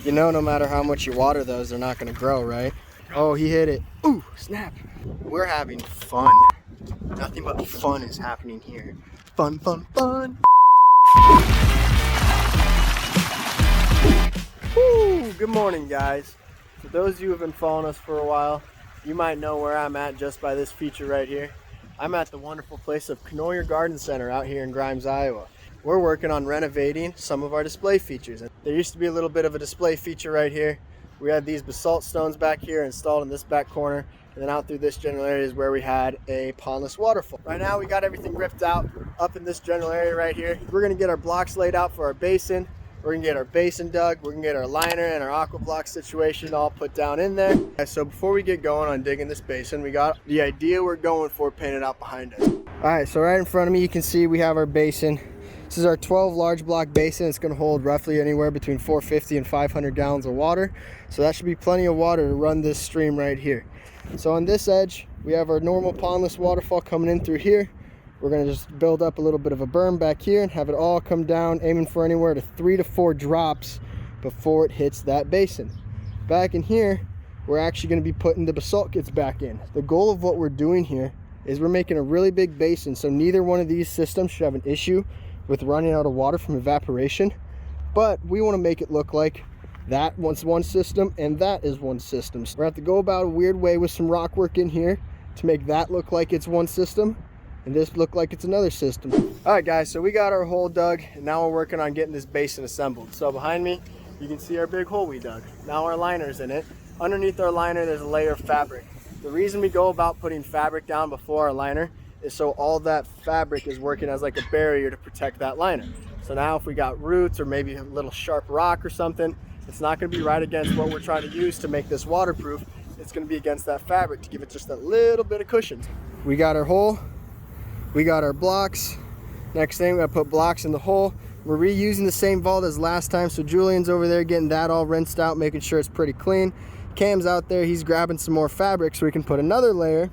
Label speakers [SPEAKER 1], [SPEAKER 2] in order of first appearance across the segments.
[SPEAKER 1] You know, no matter how much you water those, they're not gonna grow, right? Oh, he hit it. Ooh, snap. We're having fun. Nothing but fun is happening here. Fun, fun, fun. Woo, good morning, guys. For those of you who have been following us for a while, you might know where I'm at just by this feature right here. I'm at the wonderful place of Canoyer Garden Center out here in Grimes, Iowa. We're working on renovating some of our display features. There used to be a little bit of a display feature right here. We had these basalt stones back here installed in this back corner, and then out through this general area is where we had a pondless waterfall. Right now we got everything ripped out up in this general area right here. We're gonna get our blocks laid out for our basin. We're gonna get our basin dug. We're gonna get our liner and our aqua block situation all put down in there. So before we get going on digging this basin, we got the idea we're going for painted out behind us. All right, so right in front of me, you can see we have our basin. This is our 12 large block basin. It's gonna hold roughly anywhere between 450 and 500 gallons of water. So that should be plenty of water to run this stream right here. So on this edge, we have our normal pondless waterfall coming in through here. We're gonna just build up a little bit of a berm back here and have it all come down, aiming for anywhere to 3 to 4 drops before it hits that basin. Back in here, we're actually gonna be putting the basalt kits back in. The goal of what we're doing here is we're making a really big basin, so neither one of these systems should have an issue with running out of water from evaporation, but we want to make it look like that one's one system and that is one system. So we're going to have to go about a weird way with some rock work in here to make that look like it's one system and this look like it's another system. All right, guys, so we got our hole dug and now we're working on getting this basin assembled. So behind me, you can see our big hole we dug. Now our liner's in it. Underneath our liner, there's a layer of fabric. The reason we go about putting fabric down before our liner is so all that fabric is working as like a barrier to protect that liner. So now if we got roots or maybe a little sharp rock or something, it's not going to be right against what we're trying to use to make this waterproof. It's going to be against that fabric to give it just that little bit of cushion. We got our hole, we got our blocks. Next thing, we're going to put blocks in the hole. We're reusing the same vault as last time, so Julian's over there getting that all rinsed out, making sure it's pretty clean. Cam's out there, he's grabbing some more fabric so we can put another layer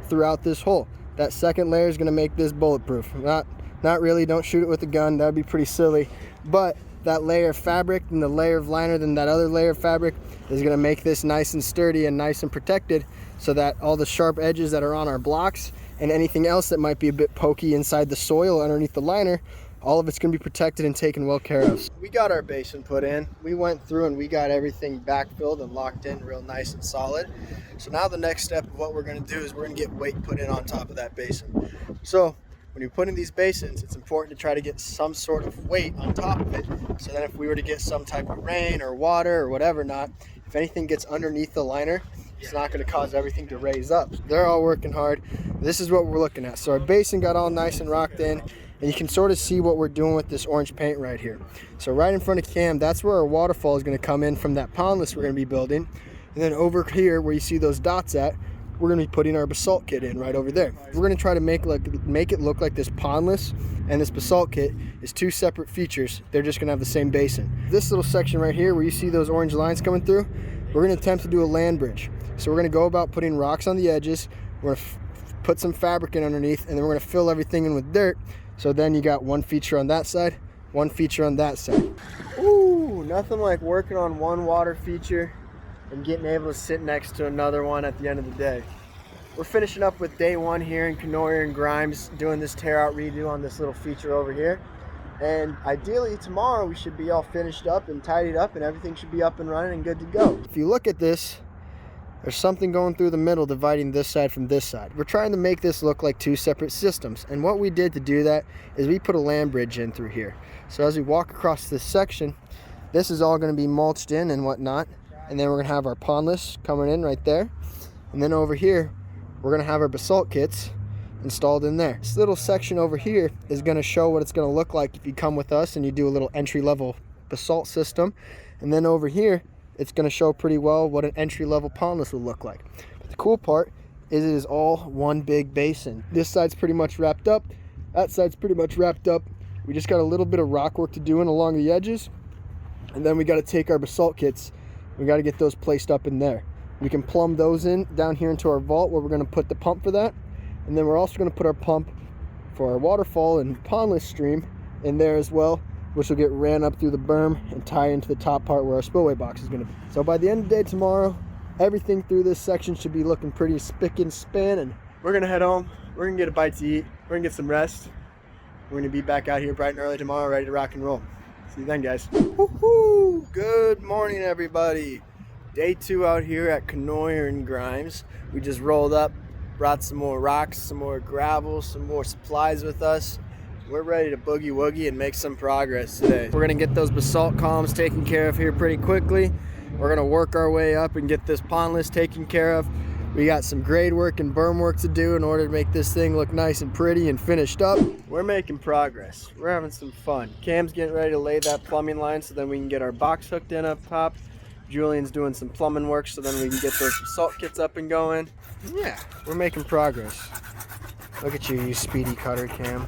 [SPEAKER 1] throughout this hole. That second layer is going to make this bulletproof. Not really, don't shoot it with a gun, that would be pretty silly. But that layer of fabric and the layer of liner, then that other layer of fabric is going to make this nice and sturdy and nice and protected so that all the sharp edges that are on our blocks and anything else that might be a bit pokey inside the soil underneath the liner, all of it's going to be protected and taken well care of. We got our basin put in. We went through and we got everything backfilled and locked in real nice and solid. So now the next step of what we're going to do is we're going to get weight put in on top of that basin. So when you put in these basins, it's important to try to get some sort of weight on top of it. So that if we were to get some type of rain or water or whatever not, if anything gets underneath the liner, it's not going to cause everything to raise up. They're all working hard. This is what we're looking at. So our basin got all nice and rocked in. And you can sort of see what we're doing with this orange paint right here. So right in front of Cam, that's where our waterfall is going to come in from that pondless we're going to be building. And then over here where you see those dots at, we're going to be putting our basalt kit in right over there. We're going to try to make it look like this pondless and this basalt kit is two separate features. They're just going to have the same basin. This little section right here where you see those orange lines coming through, we're going to attempt to do a land bridge. So we're going to go about putting rocks on the edges. We're going to put some fabric in underneath, and then we're going to fill everything in with dirt. So then you got one feature on that side, one feature on that side. Ooh, nothing like working on one water feature and getting able to sit next to another one at the end of the day. We're finishing up with day one here in Canoyer and Grimes, doing this tear out redo on this little feature over here. And ideally tomorrow we should be all finished up and tidied up and everything should be up and running and good to go. If you look at this, there's something going through the middle dividing this side from this side. We're trying to make this look like two separate systems. And what we did to do that is we put a land bridge in through here. So as we walk across this section, this is all going to be mulched in and whatnot. And then we're going to have our pondless coming in right there. And then over here, we're going to have our basalt kits installed in there. This little section over here is going to show what it's going to look like if you come with us and you do a little entry-level basalt system. And then over here, it's going to show pretty well what an entry-level pondless will look like. But the cool part is it is all one big basin. This side's pretty much wrapped up. That side's pretty much wrapped up. We just got a little bit of rock work to do in along the edges. And then we got to take our basalt kits. We got to get those placed up in there. We can plumb those in down here into our vault where we're going to put the pump for that. And then we're also going to put our pump for our waterfall and pondless stream in there as well. which will get ran up through the berm and tie into the top part where our spillway box is going to be. So by the end of the day tomorrow, everything through this section should be looking pretty spick and span, and we're going to head home. We're going to get a bite to eat. We're going to get some rest. We're going to be back out here bright and early tomorrow, ready to rock and roll. See you then, guys. Woohoo! Good morning, everybody. Day 2 out here at Canoyer and Grimes. We just rolled up, brought some more rocks, some more gravel, some more supplies with us. We're ready to boogie woogie and make some progress today. We're gonna get those basalt columns taken care of here pretty quickly. We're gonna work our way up and get this pondless taken care of. We got some grade work and berm work to do in order to make this thing look nice and pretty and finished up. We're making progress. We're having some fun. Cam's getting ready to lay that plumbing line so then we can get our box hooked in up top. Julian's doing some plumbing work so then we can get those basalt kits up and going. Yeah, we're making progress. Look at you, you speedy cutter, Cam.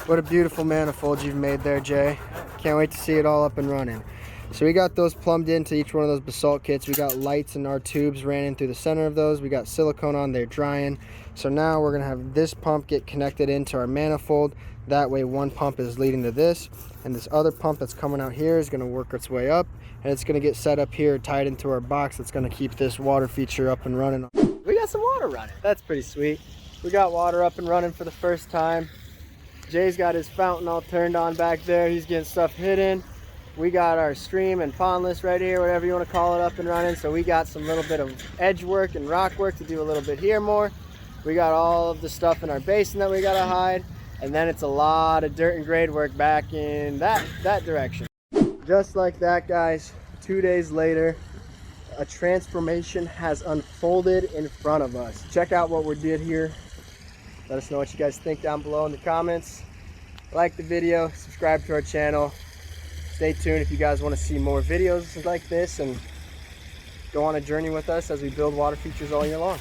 [SPEAKER 1] What a beautiful manifold you've made there, Jay. Can't wait to see it all up and running. So we got those plumbed into each one of those basalt kits. We got lights and our tubes ran in through the center of those. We got silicone on there drying. So now we're gonna have this pump get connected into our manifold. That way one pump is leading to this, and this other pump that's coming out here is gonna work its way up, and it's gonna get set up here, tied into our box. That's gonna keep this water feature up and running. We got some water running. That's pretty sweet. We got water up and running for the first time. Jay's got his fountain all turned on back there. He's getting stuff hidden. We got our stream and pondless right here, whatever you want to call it, up and running. So we got some little bit of edge work and rock work to do a little bit here more. We got all of the stuff in our basin that we got to hide. And then it's a lot of dirt and grade work back in that direction. Just like that, guys, 2 days later, a transformation has unfolded in front of us. Check out what we did here. Let us know what you guys think down below in the comments. Like the video, subscribe to our channel. Stay tuned if you guys want to see more videos like this and go on a journey with us as we build water features all year long.